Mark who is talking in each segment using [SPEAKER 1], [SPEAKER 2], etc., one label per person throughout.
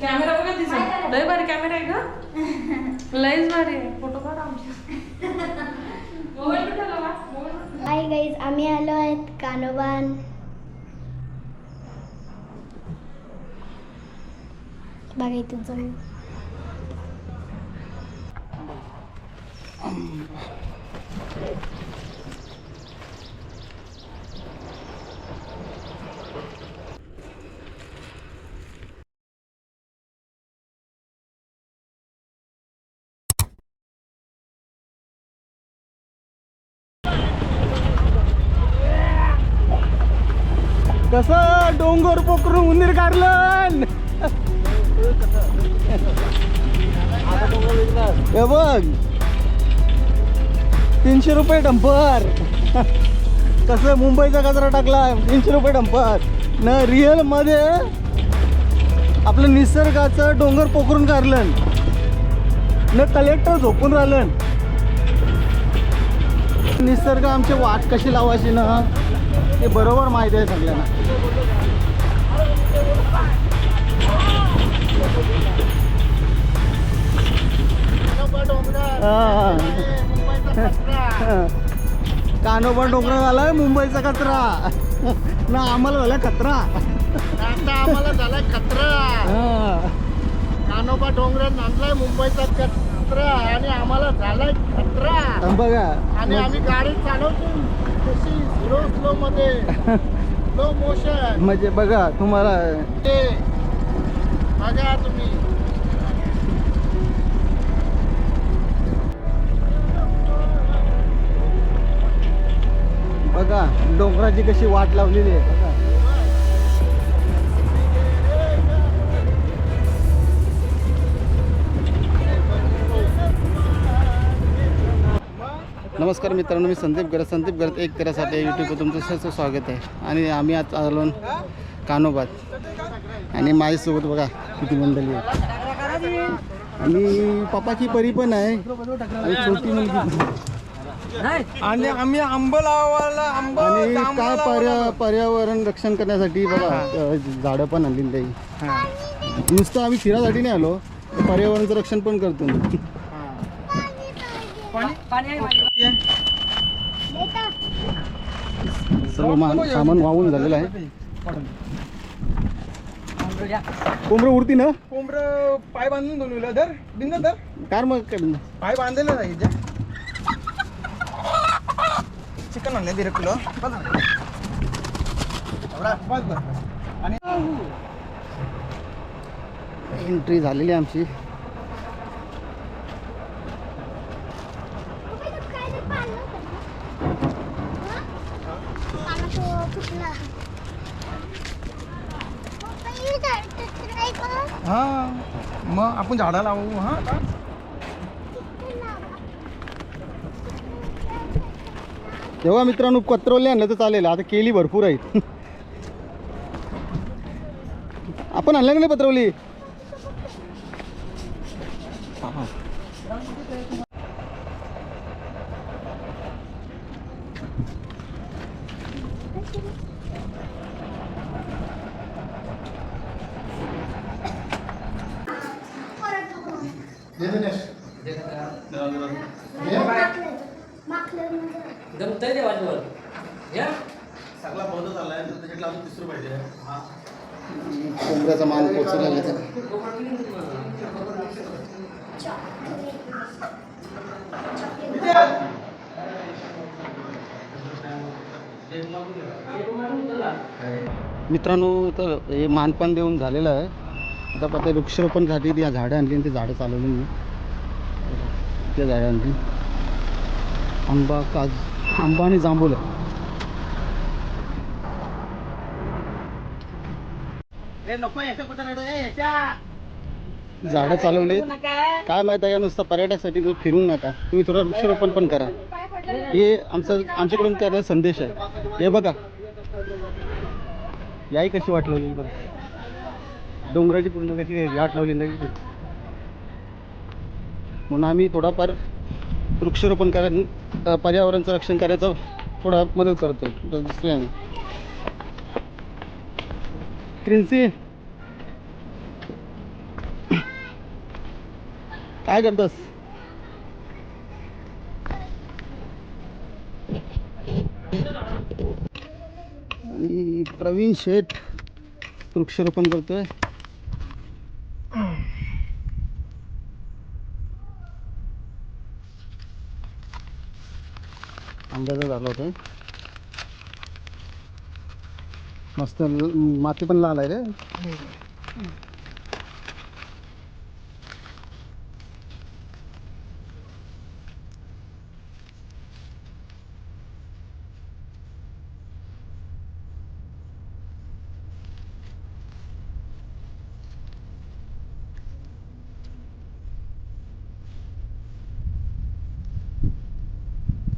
[SPEAKER 1] Camera बघा तिचा लय भारी कॅमेरा आहे का लयच भारी आहे फोटो काढ आमचे मोबाईल कुठे लावा
[SPEAKER 2] हाय गाईज आम्ही आलो आहेत कानोबान बघा इथं जाऊ
[SPEAKER 3] कसं डोंगर पोखरून उंदीर काढलं हे बघ 300 रुपये डंपर कसं मुंबईचा कचरा टाकला 300 रुपये डंपर न रिअल मध्ये आपलं निसर्गाचं डोंगर पोखरून काढलं न कलेक्टर झोपून राहिलं निसर्ग आमची वाट कशी लावायची ना ते बरोबर माहिती आहे सगळ्यांना कानोबा डोंगर झालाय मुंबईचा कचरा ना आम्हाला झाला खतरा
[SPEAKER 4] आम्हाला झालाय खतरा कानोबा डोंगर नांदलाय मुंबईचा खतरा आणि आम्हाला झालाय खतरा
[SPEAKER 3] बघा
[SPEAKER 4] आणि आम्ही गाडी चालवतो कशी स्लो मध्ये स्लो मोशन
[SPEAKER 3] म्हणजे बघा तुम्हाला
[SPEAKER 4] ते बघा तुम्ही
[SPEAKER 3] बघा डोंगराची कशी वाट लावलेली आहे बघा नमस्कार मित्रांनो मी संदीप गरत एक करासाठी यूट्यूबवर तुमचं सर्व स्वागत आहे आणि आम्ही आज आलो कानोबात आणि माझ्यासोबत बघा किती मंडळी आहे आणि पप्पाची परी पण आहे आणि छोटी मुलगी
[SPEAKER 4] आणि आम्ही आंब लावायला आंब
[SPEAKER 3] आणि काय पर्यावरण रक्षण करण्यासाठी बघा झाडं पण आणली काही नुसतं आम्ही फिरासाठी नाही आलो पर्यावरणाचं रक्षण पण करतो सर्व सामान वाहून झालेलं आहे कोंबडं उडती ना
[SPEAKER 4] कोंबड पाय बांधून दोन धर बिंद धर
[SPEAKER 3] कार मग काय
[SPEAKER 4] पाय बांधलेलं नाही चिकन आणले 1.5 किलो आणि
[SPEAKER 3] एंट्री झालेली आहे आमची
[SPEAKER 4] हा मग आपण झाडा लावू हा
[SPEAKER 3] तेव्हा मित्रांनो पत्रवले आणलं तर चालेल आता केली भरपूर आहेत आपण आणलं नाही पत्रवली कोंबड्याचा मान पोचलेला मित्रांनो तर हे मानपान देऊन झालेलं आहे आता पता वृक्षारोपणसाठी ती झाडं आणली आणि ती झाडं चालवली मी त्या झाडांची आंबा आंबा आणि जांभूळ झाडं चालवले काय माहिती आहे नुसतं पर्यटकासाठी तुम्ही फिरून नका तुम्ही थोडं वृक्षारोपण पण करा हे आमच्याकडून त्याला संदेश आहे हे बघा याही कशी वाट लावली बघा डोंगराची पूर्ण कशी वाट लावली म्हणून आम्ही थोडाफार वृक्षारोपण करा, पर्यावरणाचं रक्षण करायचं थोडा मदत करतो. दुसऱ्याने प्रिन्सी काय करतोस? आणि प्रवीण शेठ वृक्षारोपण करतोय. आंब्याचं झालं होतं मस्त. माती पण लाल आहे रे.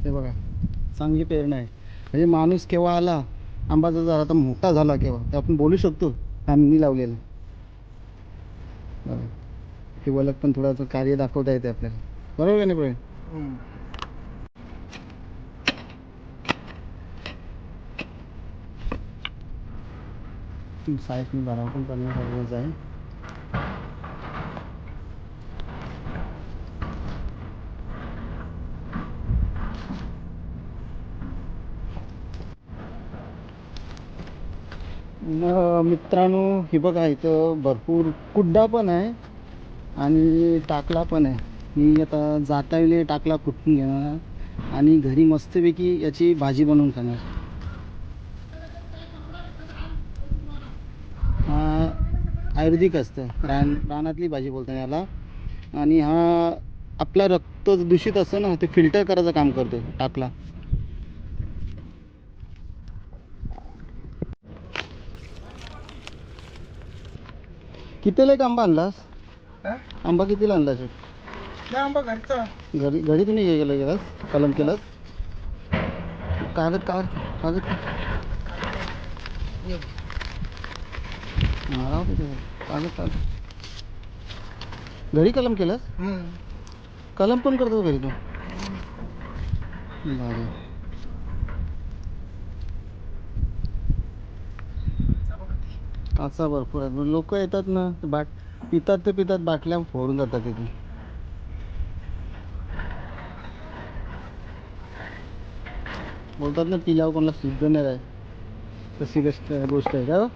[SPEAKER 3] हे बघा चांगली प्रेरणा आहे. म्हणजे माणूस केव्हा आला, आंबाचा झाड आता मोठा झाला केव्हा, ते आपण बोलू शकतो आम्ही लावलेलं. बघा हे वलक पण थोडंसं कार्य दाखवता येते आपल्याला, बरोबर का नाही प्रवीण? साईज मी भराव पण करणं गरजेचं आहे. मित्रांनो हे बघा इथं भरपूर कुड्डा पण आहे आणि टाकला पण आहे. मी आता जाता वेळी टाकला कुटून घेणार आणि घरी मस्तपैकी याची भाजी बनवून खाणार. हा आयुर्वेदिक असतं, रानातली भाजी बोलतात याला. आणि हा आपला रक्त दूषित असतं ना, ते फिल्टर करायचं काम करतो टाकला. कितीला एक आंबा आणलास? आंबा कितीला आणलास?
[SPEAKER 4] आंबा घरचा.
[SPEAKER 3] घरी तुम्ही हे गेलास कलम केलास? कागद कागद कागद कागद कागद घरी कलम केलास? कलम पण करतो घरी तू? बरं. असा भरपूर आहे. लोक येतात ना पितात ते पितात, बाटल्या फोडून जातात तिथे. बोलतात ना पिल्यावर कोणाला शुद्ध नाही राहील, तशी गोष्ट आहे का?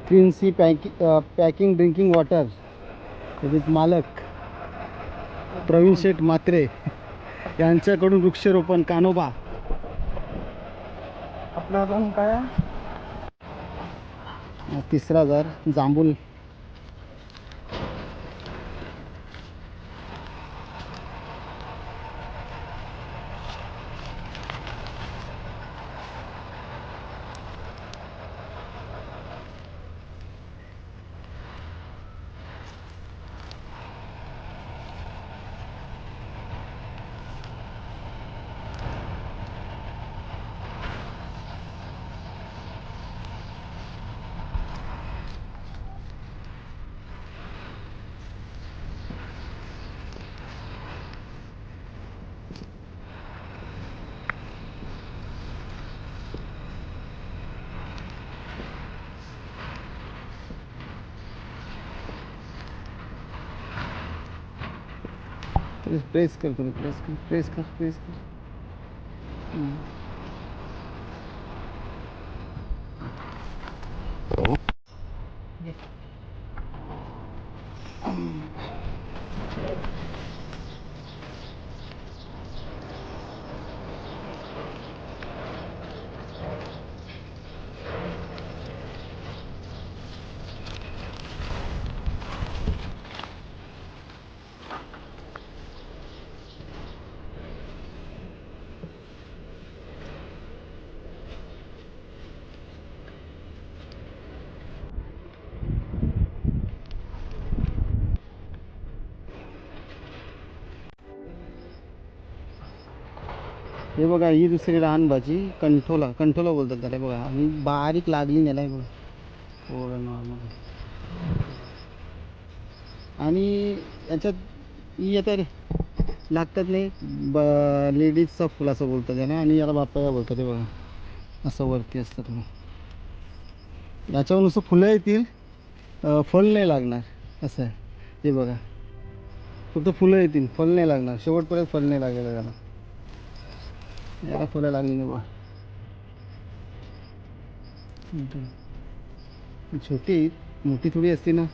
[SPEAKER 3] क्वीन्सी पॅकिंग ड्रिंकिंग वॉटर विथ मालक प्रवीण शेठ म्हात्रे यांच्याकडून वृक्षारोपण कानोबा.
[SPEAKER 4] आपला रंग काय?
[SPEAKER 3] तिसरा हजार जांभूल. प्रेस कर तुम्ही, प्रेस कर. हे बघा ही दुसरी लहान भाजी कंठोला कंठोला बोलतात त्याला बघा आणि बारीक लागली नेला बघा थोडं नॉर्मल. आणि याच्यात ही येतं रे लागतात नाही लेडीजचा फुल असं बोलतात त्याला आणि याला बापाया बोलतात ते बघा असं वरती असतात मग याच्यावर नुसतं फुलं येतील फल नाही लागणार असं आहे ते बघा फक्त फुलं येतील फल नाही लागणार शेवटपर्यंत फल नाही लागेल त्याला याला फुलं लागली नाही बघा छोटी आहेत मोठी थोडी असती ना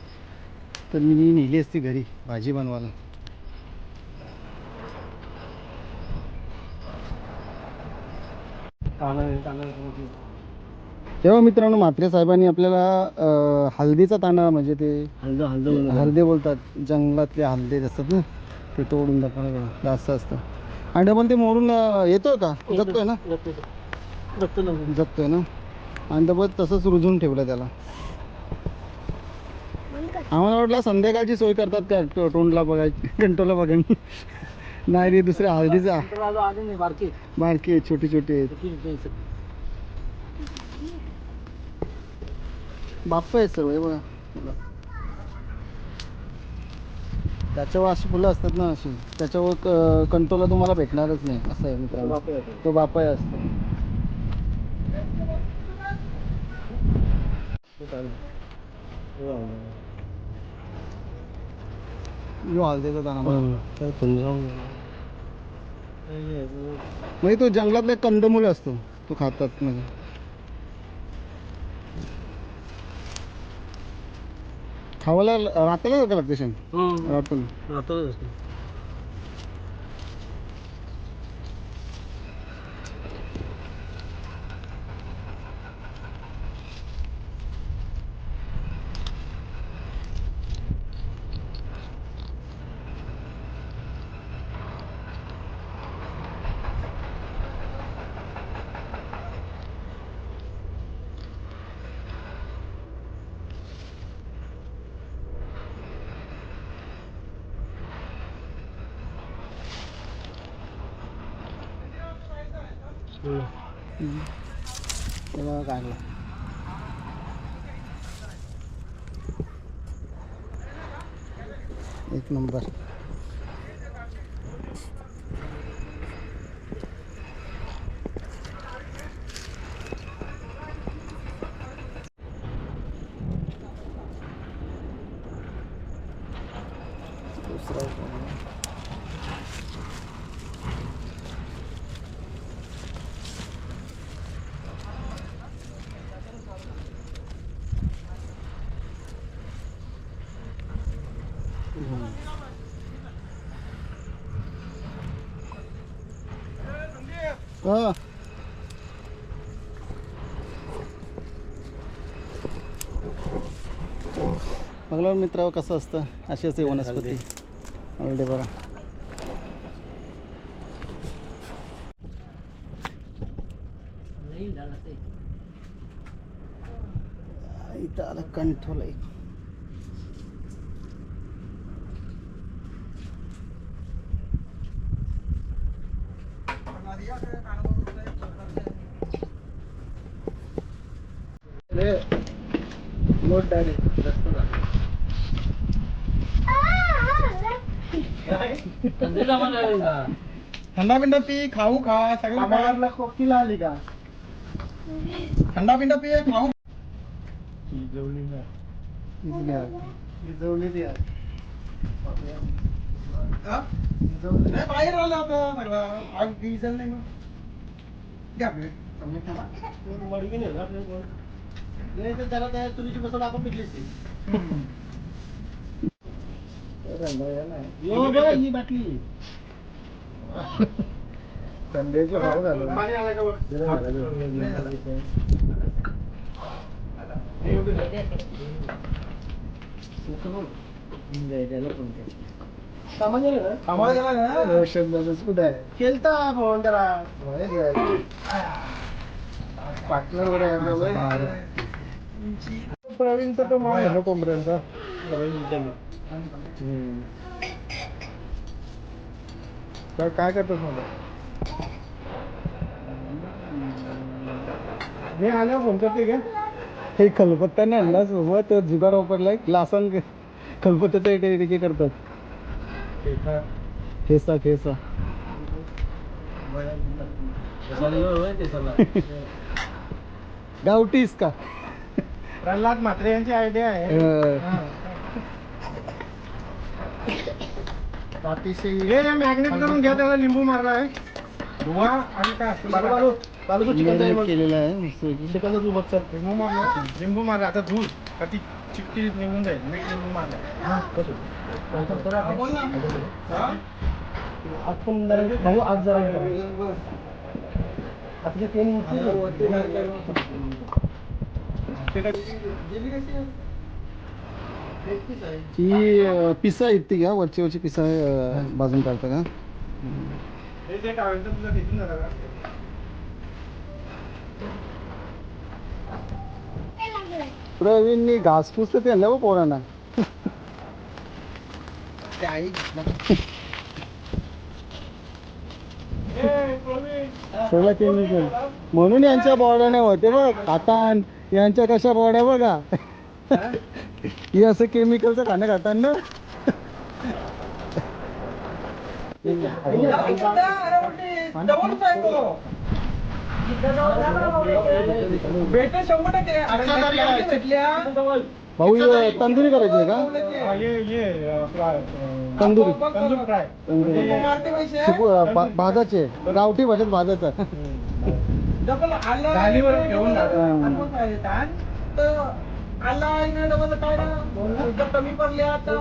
[SPEAKER 3] तर मी नेली असती घरी भाजी बनवायला. तेव्हा मित्रांनो म्हात्रे साहेबांनी आपल्याला हळदीचा तांदळा म्हणजे ते हळदे बोलतात जंगलातले हळदे असतात ना ते तोडून दाखवणं जास्त असतं आणि डबल ते मोडून येतोय का जगतोय ना जगतोय ना आणि डबल तसंच रुजून ठेवलं त्याला. आम्हाला वाटलं संध्याकाळची सोय करतात त्या तोंडला बघायची कंटोला बघायची नाही रे दुसऱ्या हळदीचा बारकी आहेत छोटी छोटी आहेत बाप्प आहेत सर्व हे बघा त्याच्यावर अशी फुलं असतात ना अशी त्याच्यावर कंटोला तुम्हाला भेटणारच नाही असं आहे मित्रांनो तो बापाय असतो. यो हळदीचा दाणा म्हणजे तो जंगलातला एक कंदमूल असतो तो खातात म्हणजे खावायला रात्रीला का लागते शेण रात्र काढला एक नंबर. बघला मित्रांनो कसं असतं अशी असते वनस्पती हळदे बघा इथं आला कंठोला एक थंडा पिंडा पी खाऊ खा सगळं कोकीला आली का थंडा पिंडा पी खाऊ बाहेर आलं होतं सगळं आग डिझेल नाही मग त्याला त्या तुरीची बसून आपण पिकली ही बाटली संध्याचे भाव झालं खेळता फोन त्याला पार्टनर प्रवीणचा तो माल आहे ना कोंबड्यांचा काय करतोस मला
[SPEAKER 4] मी आलो फोन करते का
[SPEAKER 3] हे खलबत्त्याने आणला सोबत जुगार वापरलाय ग्लासान खलबत्त्याचा हे करतात ठेसा ठेसा गावठीस का
[SPEAKER 4] प्रल्हाद म्हात्रे यांची आयडिया आहे हे मॅग्नेट करून घ्या त्याला लिंबू मारला आहे धुवा आणि काय असतं
[SPEAKER 3] केलेला आहे मस्त
[SPEAKER 4] लिंबू मारला आता धुल का ती चिकटी निघून जाईल मीठ लिंबू मारला
[SPEAKER 3] भाऊ आज जरा ती पिसा आहेत ती का वरची पिसा भाजून काढता का
[SPEAKER 4] हे टावेल तर तुझं तिथून झालं का
[SPEAKER 3] प्रवीणनी घासपूस तर त्यांना पोरांना सगळं केमिकल म्हणून यांच्या बॉड्याने होते बघ काटान यांच्या कशा बॉड्या बघा हे असं केमिकलचं खाणं खातान ना भाऊ हे तंदुरी करायची आहे का तंदुरी भाजाचे गावठी भाज्यात भाजायचा
[SPEAKER 4] कमी पडले आता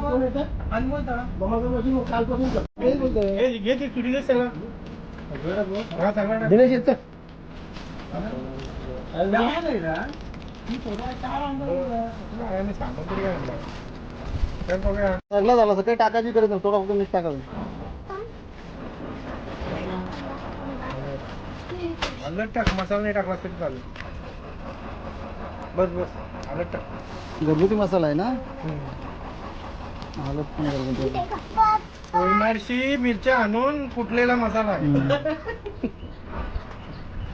[SPEAKER 3] सगळं झालं असं काही टाकायची गरज नाही थोडा फक्त मीठ टाकायचं
[SPEAKER 4] अलग टाक मसाला नाही टाकला तरी चालेल बस बस अलग टाक
[SPEAKER 3] घरगुती मसाला आहे ना हलत पण घरगुती
[SPEAKER 4] कोयमारशी मिरच्या आणून कुटलेला मसाला आहे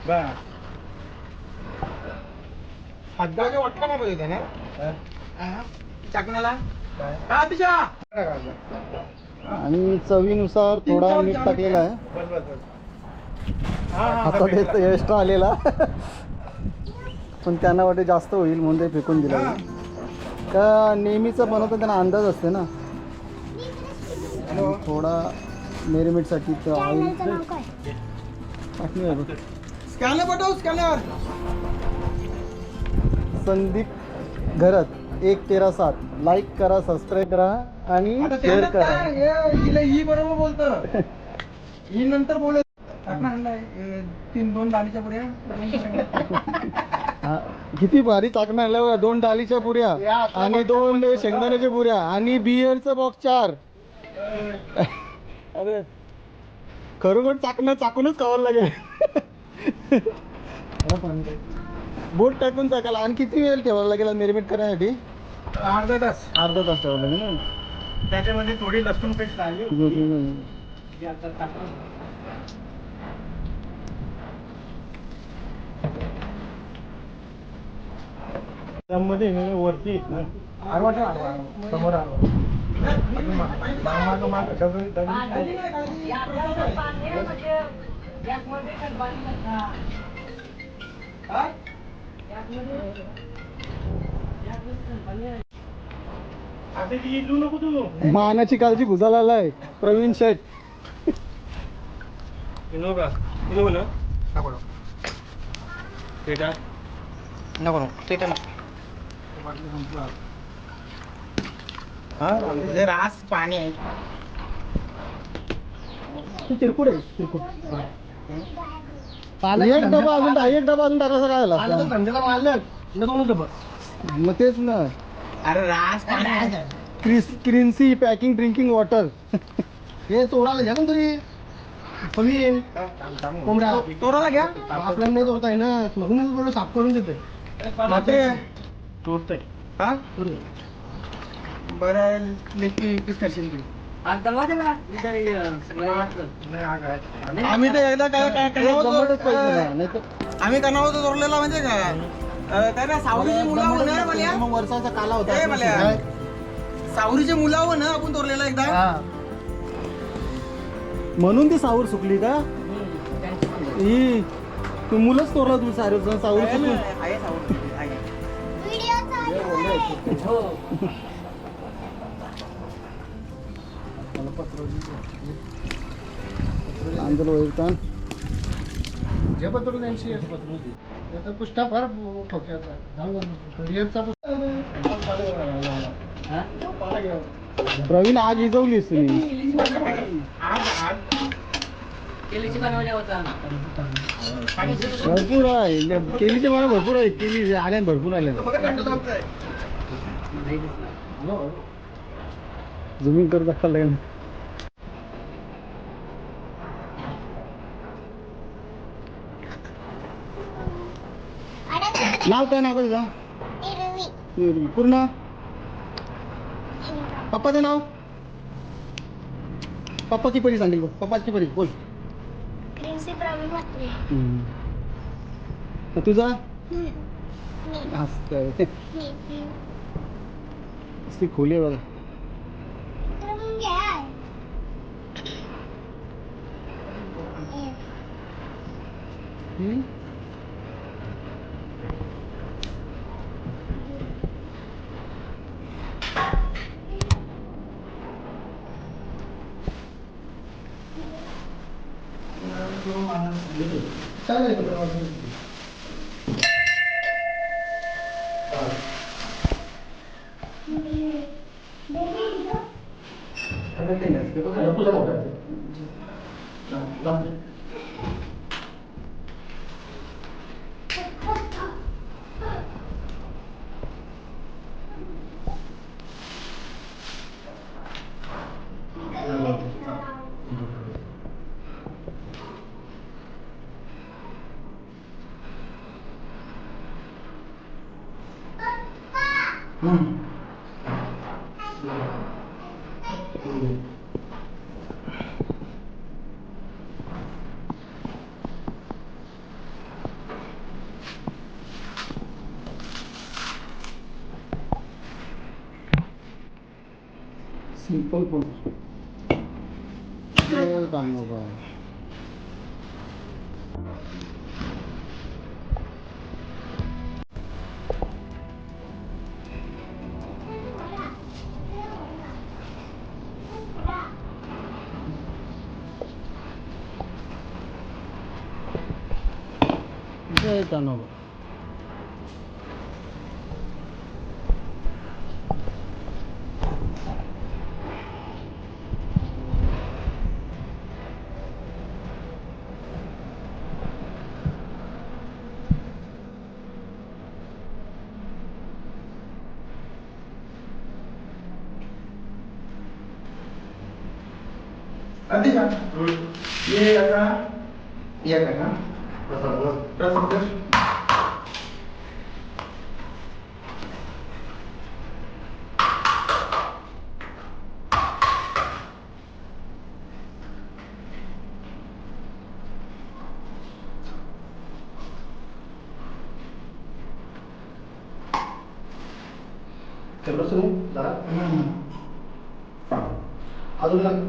[SPEAKER 4] बस हातगावच्या वाटला ना पाहिजे ना टाकण्याला
[SPEAKER 3] आणि चवीनुसार थोडा मीठ टाकलेला आहे
[SPEAKER 4] बस बस बस
[SPEAKER 3] आता ते एक्स्ट्रा आलेला पण त्यांना वाटे जास्त होईल म्हणून ते फेकून दिलं का नेहमीचं बनवतं त्यांना अंदाज असते ना थोडा मेरीमीटसाठी ऑइल
[SPEAKER 4] स्कॅनर पाठव स्कॅनर
[SPEAKER 3] संदीप घरात 113 लाईक करा सबस्क्राईब करा आणि शेअर करा
[SPEAKER 4] ही बरोबर बोलत ही नंतर बोल आणलाय 2 डाळीच्या पुऱ्या
[SPEAKER 3] हा, किती भारी चाकणं आल्या 2 डाळीच्या पुऱ्या आणि 2 शेंगदाण्याच्या पुऱ्या आणि बिअरचं बॉक्स 4 अरे खरोखर चाकूनच खावं लागेल बोट टाकून चाकायला आणि किती वेळ ठेवायला लागेल मेरीमेट करण्यासाठी
[SPEAKER 4] अर्धा तास
[SPEAKER 3] ठेवावं लागेल ना
[SPEAKER 4] त्याच्यामध्ये थोडी लसूण पेस्ट लागली त्यामध्ये वरती समोर
[SPEAKER 3] मानाची काळजी भुजाला आलाय प्रवीण शेठ
[SPEAKER 4] रास पाणी आहे
[SPEAKER 3] चिरकुट आहे चिरकुट एक डबा अजून टाकायचा काय झाला
[SPEAKER 4] संध्याला मारलं
[SPEAKER 3] मग तेच ना
[SPEAKER 4] अरे रास पाणी
[SPEAKER 3] क्रिन्सी पॅकिंग ड्रिंकिंग वॉटर हे तोडायला घ्या ना तरी कमी
[SPEAKER 4] तोडाला घ्या
[SPEAKER 3] आपल्याला नाही तोडता आहे ना म्हणूनच बरोबर साफ करून देते
[SPEAKER 4] तोडतंय हा बरं किस करशील तू आम्ही तर एकदा काय
[SPEAKER 3] जमतच पाहिजे ना, नाहीतर
[SPEAKER 5] आम्ही करणार होतो चोरलेला म्हणजे का काय ना सावरीची मुलावं ना मला
[SPEAKER 3] मग वर्षाचा काला
[SPEAKER 5] ए,
[SPEAKER 3] होता
[SPEAKER 5] भल्या. सावरीची मुलावं ना आपण चोरलेला एकदा
[SPEAKER 3] म्हणून ती सावर सुकली का ही तू मुलंच तोरला तू सावर सावर सुकून
[SPEAKER 5] आहे सावरी आहे.
[SPEAKER 2] व्हिडिओ चालू आहे.
[SPEAKER 3] आंदोलन वैरतान
[SPEAKER 4] जे पत्र त्यांची त्याचा पुष्टा फार ठोक्याचा करिअरचा
[SPEAKER 3] प्रवीण आग इजवलीस तुम्ही भरपूर आहे केलीचे मला भरपूर आहे केली आल्या भरपूर आल्या झुमिंग करत दाखवलं नाव काय नाव तुझं पूर्ण पप्पाचं नाव पप्पाची परी सांगेल बघ पप्पाची परी बोल
[SPEAKER 2] प्रिन्सी प्रवीण म्हात्रे.
[SPEAKER 3] तुझा
[SPEAKER 2] मी.
[SPEAKER 3] असं
[SPEAKER 2] मी.
[SPEAKER 3] खोली आहे बघा
[SPEAKER 2] तर मग घ्या.
[SPEAKER 3] सिंपल पण काम बाबा काम
[SPEAKER 5] ये का ये का
[SPEAKER 4] तेवढं सुरू जरा अजून लाग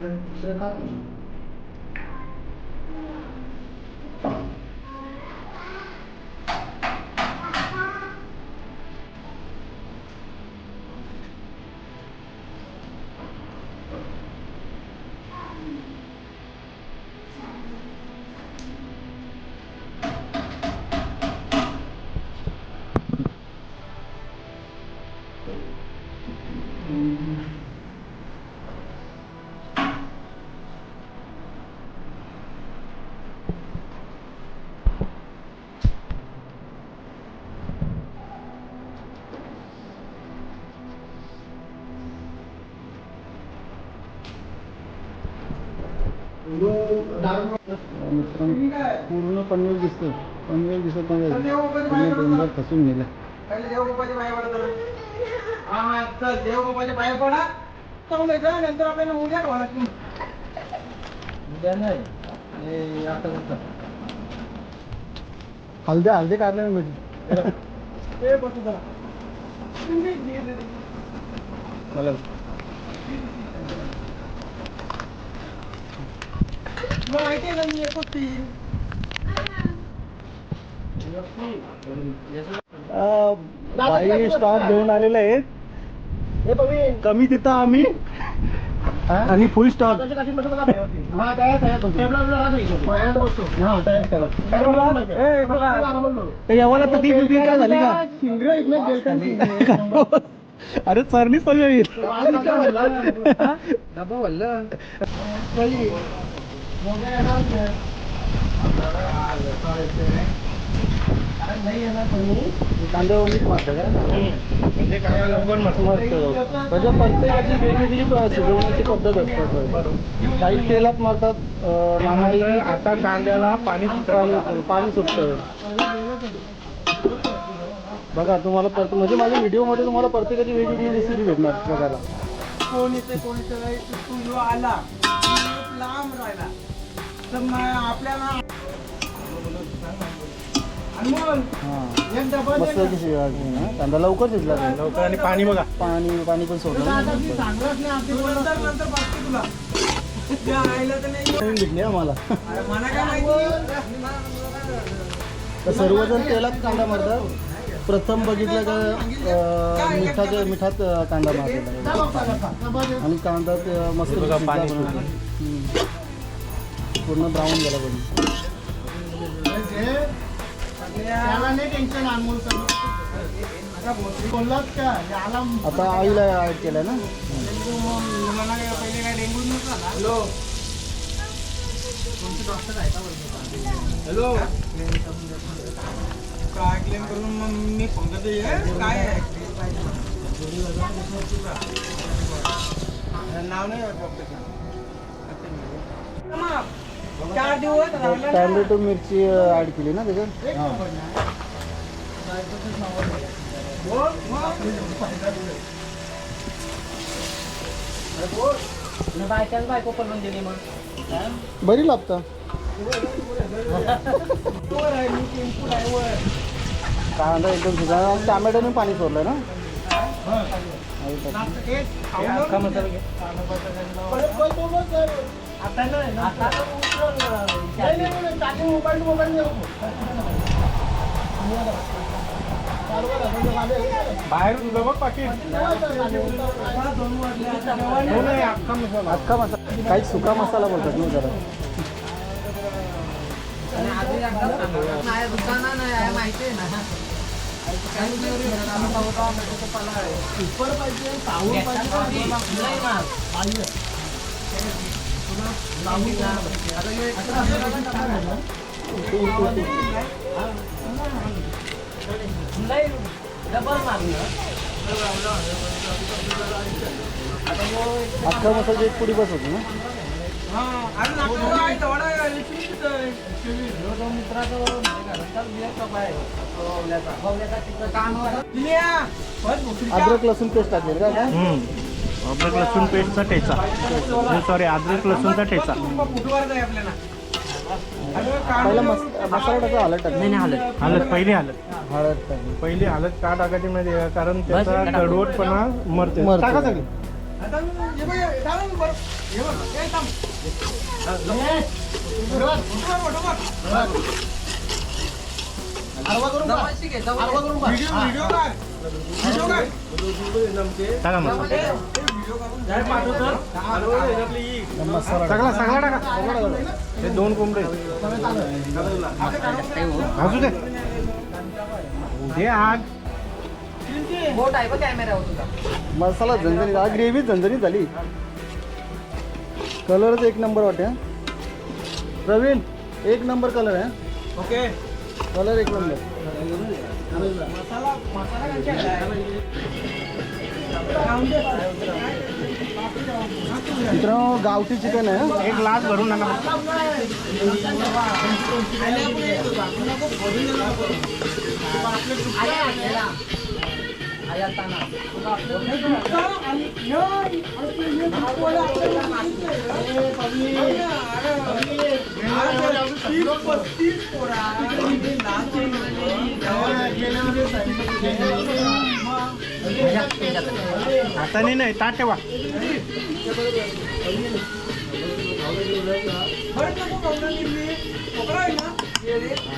[SPEAKER 4] दुसरं काय
[SPEAKER 3] Hello. पूर्ण पनवेल दिसतो. पनवेल दिसत नाही, पूर्ण डोंगर फसून गेला.
[SPEAKER 5] पहिले देवबाबाच्या पाया पडा. हा चल देवबाबाच्या पाया पडा. चांगलं जा, नंतर आपल्याला उद्या ठेवायला.
[SPEAKER 3] उद्या नाही, आता हल्दे काढले मी.
[SPEAKER 5] ते बसू जरा.
[SPEAKER 3] मला
[SPEAKER 5] माहिती आहे ना मी एकच
[SPEAKER 3] बाई स्टॉप घेऊन आलेले आहेत. कमी तिथं आम्ही आणि फुल स्टॉप. यावाला तर ती बिल काय झाली का? अरे सरनीच पण येईल. प्रत्येकाची वेगवेगळी शिजवण्याची पद्धत असते. काही तेलात मारतात,
[SPEAKER 4] आता कांद्याला पाणी
[SPEAKER 3] सुटतं. बघा तुम्हाला म्हणजे माझ्या व्हिडिओमध्ये तुम्हाला प्रत्येकाची वेगवेगळी रेसिपी भेटणार बघायला.
[SPEAKER 5] कोणी आला लांब राहिला तर आपल्याला
[SPEAKER 3] मस्त कांदा लवकर शिजला
[SPEAKER 4] लवकर. आणि पाणी बघा,
[SPEAKER 3] पाणी पण सोडलं. भेटली आम्हाला. तर सर्वजण तेलात कांदा मारतात. प्रथम बघितलं का मिठात कांदा मारलेला आणि कांदा मस्त पूर्ण ब्राऊन झाला पाहिजे. आता ऑइल ऍड केलंय ना.
[SPEAKER 5] हॅलो काय क्लेम करून मग मी फोन करतो. काय आहे नाव नाही 4 दिवस
[SPEAKER 3] टॅमॅटो मिरची ऍड केली ना त्याच्यात.
[SPEAKER 5] बायको पण दिली मग
[SPEAKER 3] बरी लागतं. कांदा एकदम शिजा. टॅमॅटोने पाणी सोडलंय ना.
[SPEAKER 4] बाहेर तुझं बघ पाकिट.
[SPEAKER 3] अख्खा मसाला, काही सुका मसाला बोलतात मी जरा.
[SPEAKER 5] माहिती आहे ना.
[SPEAKER 3] अख्खा मसाला एक पुडी बस होती ना. अद्रक लसूण पेस्ट टाकली का?
[SPEAKER 4] अद्रक लसूण पेस्टचा ठेचा. सॉरी, अद्रक लसूणचा ठेचा.
[SPEAKER 3] पहिला मसाला टाका, हळद टाका.
[SPEAKER 4] नाही हळद पहिली
[SPEAKER 3] हळद टाकली.
[SPEAKER 4] पहिली हळद का टाकायची माहिती आहे? कारण त्याचा कडवटपणा मरते. टाका सगळी. टाका मसाला. सगळा टाका. हे 2 कोंबडे भाजू दे. उद्या आग
[SPEAKER 3] मसाला झणझणीत. ग्रेव्ही झणझणीत झाली. कलरच एक नंबर वाटते. प्रवीण, एक नंबर कलर आहे.
[SPEAKER 5] ओके
[SPEAKER 3] कलर एक नंबर. मित्रांनो गावठी चिकन आहे.
[SPEAKER 4] एक ग्लास भरून आणा. हाताने नाही, ताट ठेवा.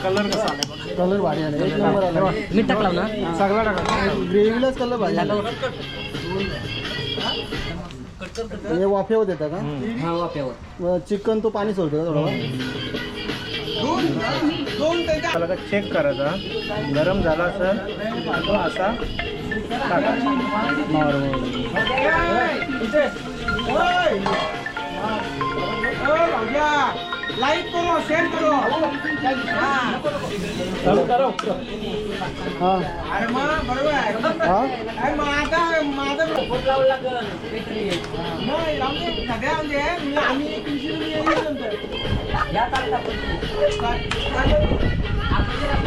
[SPEAKER 4] कलर कसा आला?
[SPEAKER 3] कलर भारी आला, एक नंबर आला.
[SPEAKER 1] मीठ टाकलं ना.
[SPEAKER 4] सगळा टाका.
[SPEAKER 3] ग्रेव्हीलाच कलर भारी आला. हे वाफेवर देता का?
[SPEAKER 1] हा वाफ्यावर.
[SPEAKER 3] चिकन तो पाणी सोडतो का थोडा?
[SPEAKER 4] त्याला चेक करायचा, गरम झाला असेल तो असा टाकायचा.
[SPEAKER 5] लाईक करो, शेअर करो.
[SPEAKER 3] हां
[SPEAKER 5] अरे मग बरोबर आहे.
[SPEAKER 3] हां
[SPEAKER 5] अरे मग आता माझं फोट लावलं लागल. नाही लावून दे, सगळ्या म्हणजे आम्ही 300 रुपये नंतर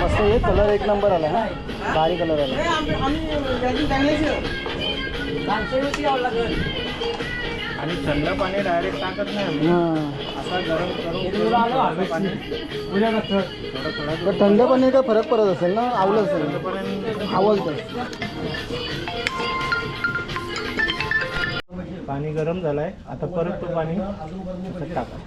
[SPEAKER 3] मस्त. हे कलर एक नंबर आला हा, भारी कलर आला.
[SPEAKER 5] आम्ही
[SPEAKER 4] आणि थंड पाणी डायरेक्ट टाकत नाही आम्ही.
[SPEAKER 3] हां
[SPEAKER 4] असा गरम करून पाणी
[SPEAKER 3] तर थंड पाणी काय फरक पडत असेल ना? आवलं असेल,
[SPEAKER 4] थोडंपर्यंत
[SPEAKER 3] आवलतं.
[SPEAKER 4] पाणी गरम झालंय. आता परत तो पाणी असं टाका.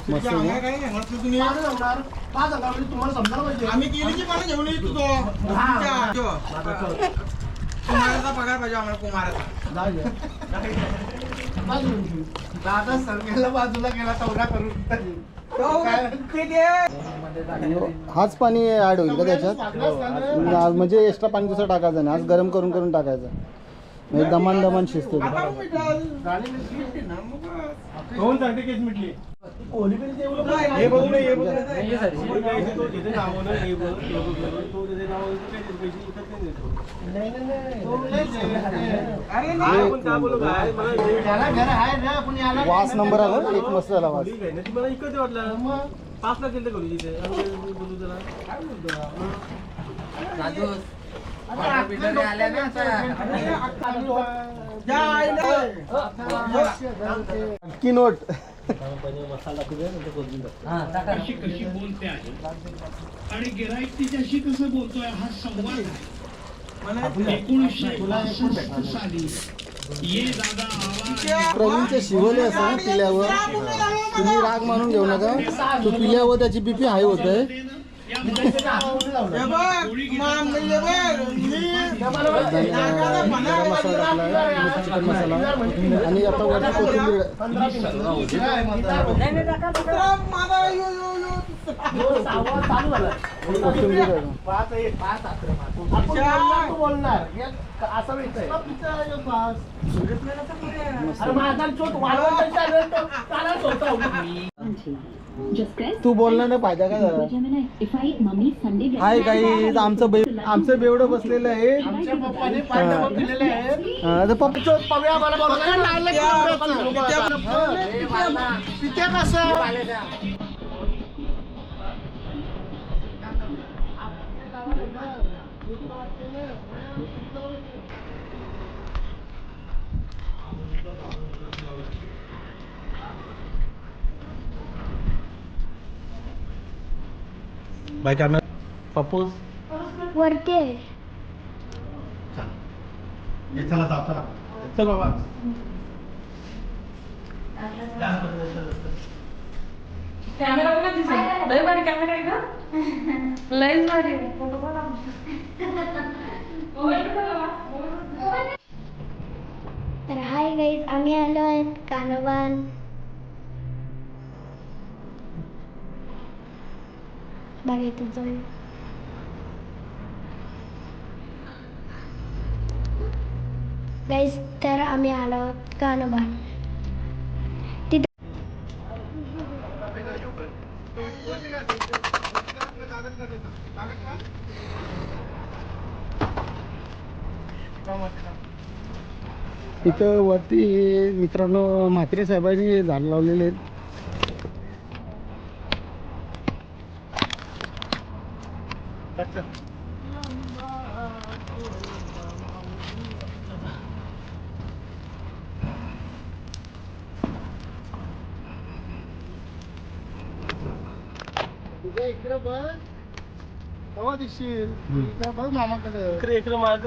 [SPEAKER 3] मस्त
[SPEAKER 5] आम्ही केली पाणी घेऊन येतो कुमाराचा पगार पाहिजे आम्हाला. कुमाराचा
[SPEAKER 4] दादा सर्वेला बाजूला गेला तेवढा करून.
[SPEAKER 3] हाच पाणी ऍड होईल का त्याच्यात? म्हणजे एक्स्ट्रा पाणी दुसरं टाकायचं नाही, आज गरम करून करून टाकायचं. म्हणजे दमान दमान शिजतो.
[SPEAKER 4] दोन सर्टिफिकेट मिटली. हे बघू नाही, हे बघू नाही.
[SPEAKER 3] वास नंबर आला, एक मस्त झाला वास.
[SPEAKER 4] मला इकडे वाटलं मग 5 लाख गेलं करू तिथे.
[SPEAKER 3] की नोट
[SPEAKER 6] कशी कशी बोलते आहे आणि गिराईक तिच्याशी कसं बोलतोय हा संवाद आहे. 1962 साली ये दादा आवाज.
[SPEAKER 3] प्रवीणचे शिवले असं ना पिल्यावर. तुम्ही राग मानून घेऊ नका, तो पिल्यावर त्याची बीपी हाय होत आहे.
[SPEAKER 5] गरम
[SPEAKER 3] मसाला टाकला, चिकन मसाला आणि आता वरती कोथिंबीर. कोथिंबीर तू बोलणार नाही पाहिजे का जरा? हाय काही आमचं बेवडं बसलेलं आहे.
[SPEAKER 4] बाय कॅमेरा पप्पूस
[SPEAKER 2] वरती आहे.
[SPEAKER 4] चला चला चल बाबा.
[SPEAKER 1] कॅमेरा बघा दिसत. लय भारी कॅमेरा आहे का? लयच भारी आहे. फोटो काढ आमचे.
[SPEAKER 2] तर हाय गाईज, आम्ही आलो आहेत कानोबान. बघा इथं जाऊया. गाईज तर आम्ही आलो आहोत कानोबान. तिथं
[SPEAKER 3] इथं वरती मित्रांनो म्हात्रे साहेबांनी झाड लावलेले आहेत. इकडे बघ केव्हा दिसशील इकडे बघ मामाकडे इकडे माग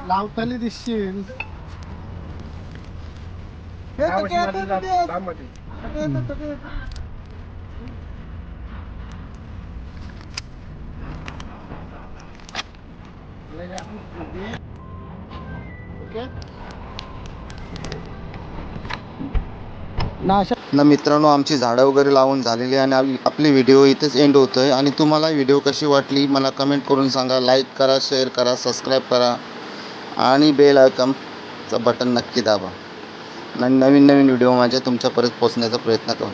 [SPEAKER 3] लावताना दिसशील. ना मित्रांनो आमची झाडं वगैरे लावून झालेली आणि आपली व्हिडिओ इथेच एंड होतो आहे. आणि तुम्हाला व्हिडिओ कशी वाटली मला कमेंट करून सांगा. लाईक करा, शेअर करा, सबस्क्राईब करा आणि बेल आयकॉनचं बटन नक्की दाबा. नवीन व्हिडिओ माझ्या तुमच्यापर्यंत पोहोचण्याचा प्रयत्न करतो.